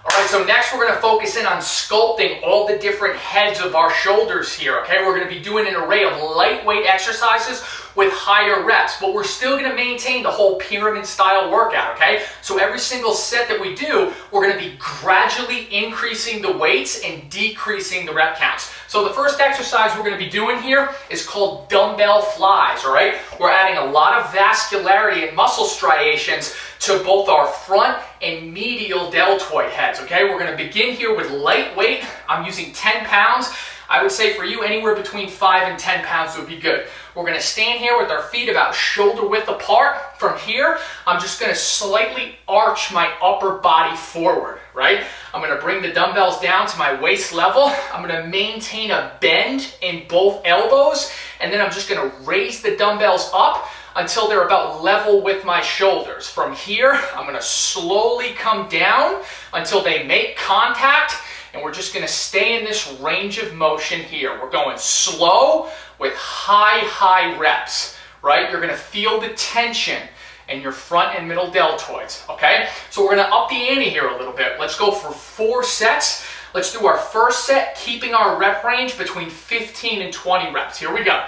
All right, so next we're gonna focus in on sculpting all the different heads of our shoulders here, okay? We're gonna be doing an array of lightweight exercises with higher reps, but we're still gonna maintain the whole pyramid style workout, okay? So every single set that we do, we're gonna be gradually increasing the weights and decreasing the rep counts. So the first exercise we're gonna be doing here is called dumbbell flies, all right? We're adding a lot of vascularity and muscle striations to both our front and medial deltoid heads, okay? We're gonna begin here with light weight. I'm using 10 pounds. I would say for you, anywhere between 5 and 10 pounds would be good. We're gonna stand here with our feet about shoulder width apart. From here, I'm just gonna slightly arch my upper body forward, right? I'm gonna bring the dumbbells down to my waist level. I'm gonna maintain a bend in both elbows, and then I'm just gonna raise the dumbbells up until they're about level with my shoulders. From here, I'm gonna slowly come down until they make contact, and we're just gonna stay in this range of motion here. We're going slow with high reps, right? You're gonna feel the tension in your front and middle deltoids, okay? So we're gonna up the ante here a little bit. Let's go for 4 sets. Let's do our first set, keeping our rep range between 15 and 20 reps. Here we go.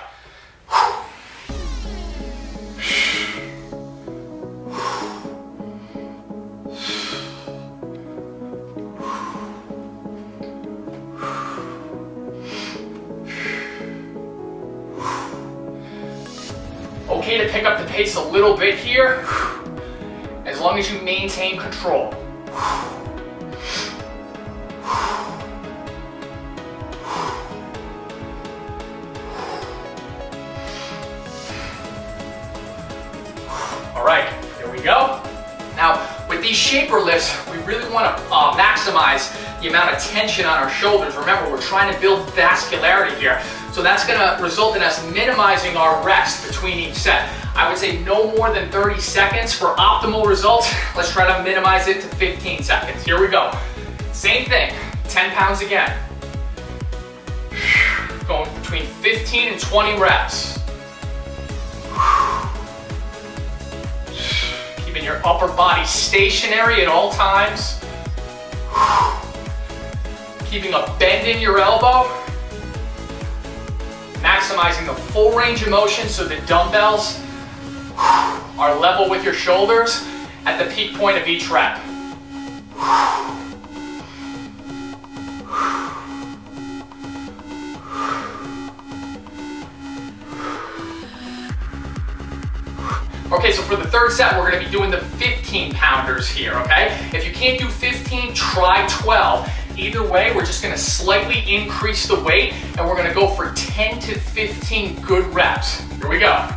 Okay to pick up the pace a little bit here, as long as you maintain control. All right, there we go. Now, with these shaper lifts, we really want to maximize the amount of tension on our shoulders. Remember, we're trying to build vascularity here. So that's gonna result in us minimizing our rest between each set. I would say no more than 30 seconds for optimal results. Let's try to minimize it to 15 seconds. Here we go. Same thing, 10 pounds again. Going between 15 and 20 reps. Keeping your upper body stationary at all times. Keeping a bend in your elbow. Maximizing the full range of motion so the dumbbells are level with your shoulders at the peak point of each rep. Okay, so for the third set, we're gonna be doing the 15 pounders here, okay? If you can't do 15, try 12. Either way, we're just gonna slightly increase the weight, and we're gonna go for 10 to 15 good reps. Here we go.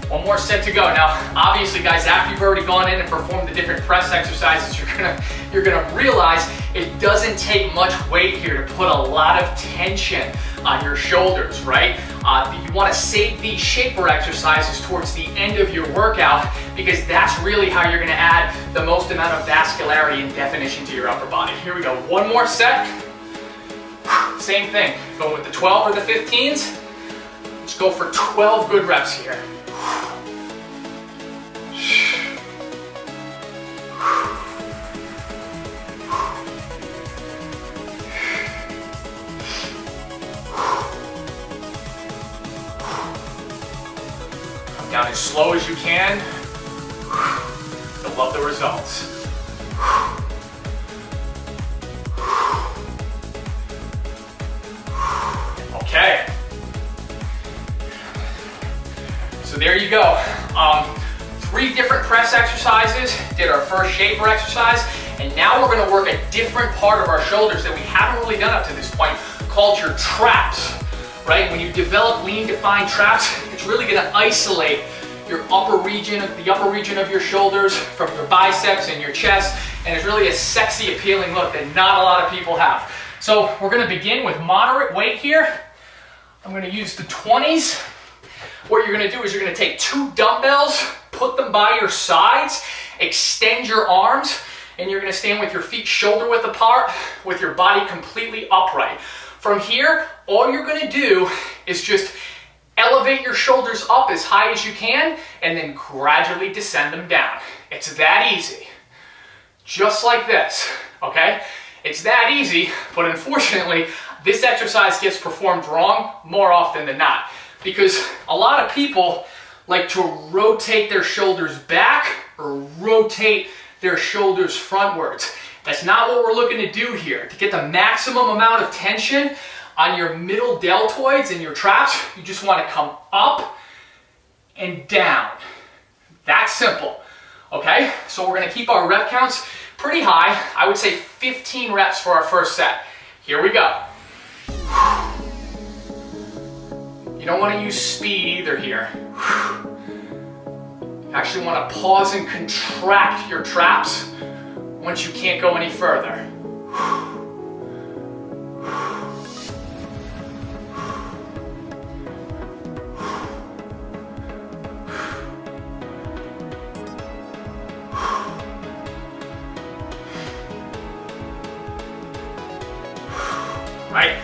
One more set to go. Now, obviously, guys, after you've already gone in and performed the different press exercises, you're gonna realize it doesn't take much weight here to put a lot of tension on your shoulders, right? You wanna save these shaper exercises towards the end of your workout, because that's really how you're gonna add the most amount of vascularity and definition to your upper body. Here we go, one more set. Same thing, going with the 12 or the 15s. Let's go for 12 good reps here. Come down as slow as you can. You'll love the results. Okay. So there you go. 3 different press exercises. Did our first shaper exercise, and now we're gonna work a different part of our shoulders that we haven't really done up to this point, called your traps, right? When you develop lean defined traps, it's really gonna isolate your upper region, the upper region of your shoulders from your biceps and your chest, and it's really a sexy, appealing look that not a lot of people have. So we're gonna begin with moderate weight here. I'm gonna use the 20s. What you're gonna do is you're gonna take 2 dumbbells, put them by your sides, extend your arms, and you're gonna stand with your feet shoulder width apart, with your body completely upright. From here, all you're gonna do is just elevate your shoulders up as high as you can, and then gradually descend them down. It's that easy. Just like this, okay? It's that easy, but unfortunately, this exercise gets performed wrong more often than not, because a lot of people like to rotate their shoulders back or rotate their shoulders frontwards. That's not what we're looking to do here. To get the maximum amount of tension on your middle deltoids and your traps, you just want to come up and down. That's simple, okay? So we're going to keep our rep counts pretty high. I would say 15 reps for our first set. Here we go. You don't want to use speed either here. You actually want to pause and contract your traps once you can't go any further. Right?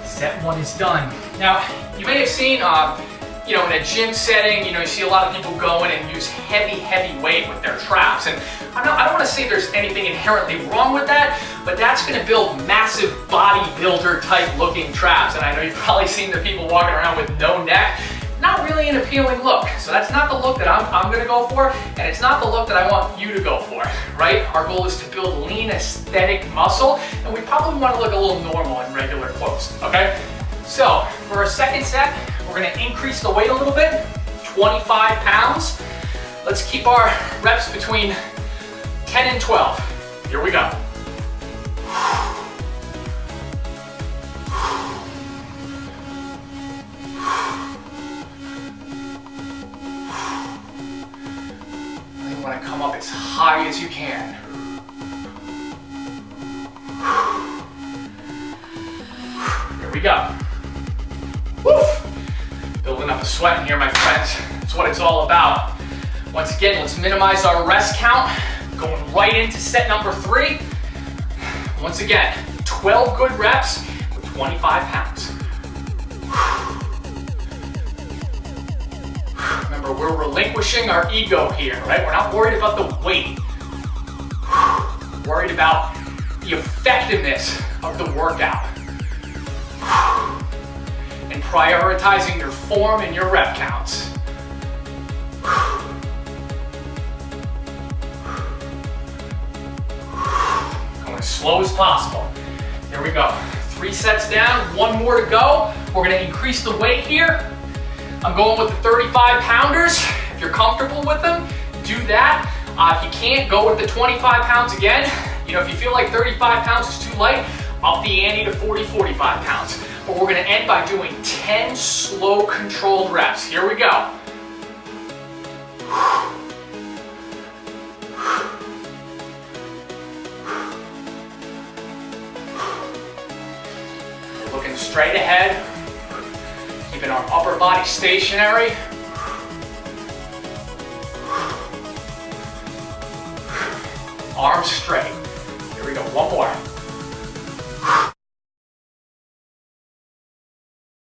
Set 1 is done. Now, you may have seen, in a gym setting, you see a lot of people go in and use heavy weight with their traps. And I don't want to say there's anything inherently wrong with that, but that's going to build massive bodybuilder type looking traps. And I know you've probably seen the people walking around with no neck. Not really an appealing look. So that's not the look that I'm going to go for, and it's not the look that I want you to go for, right? Our goal is to build lean aesthetic muscle, and we probably want to look a little normal in regular clothes, okay? So for our second set, we're going to increase the weight a little bit, 25 pounds. Let's keep our reps between 10 and 12. Here we go. You want to come up as high as you can. Here we go. Woof! Building up a sweat in here, my friends. That's what it's all about. Once again, let's minimize our rest count. Going right into set number 3. Once again, 12 good reps with 25 pounds. Remember, we're relinquishing our ego here, right? We're not worried about the weight. We're worried about the effectiveness of the workout. And prioritizing your form and your rep counts. Going as slow as possible. Here we go. 3 sets down, 1 more to go. We're gonna increase the weight here. I'm going with the 35 pounders. If you're comfortable with them, do that. If you can't, go with the 25 pounds again. If you feel like 35 pounds is too light, up the ante to 40, 45 pounds. But we're gonna end by doing 10 slow controlled reps. Here we go. Looking straight ahead. Keeping our upper body stationary. Arms straight. Here we go, 1 more.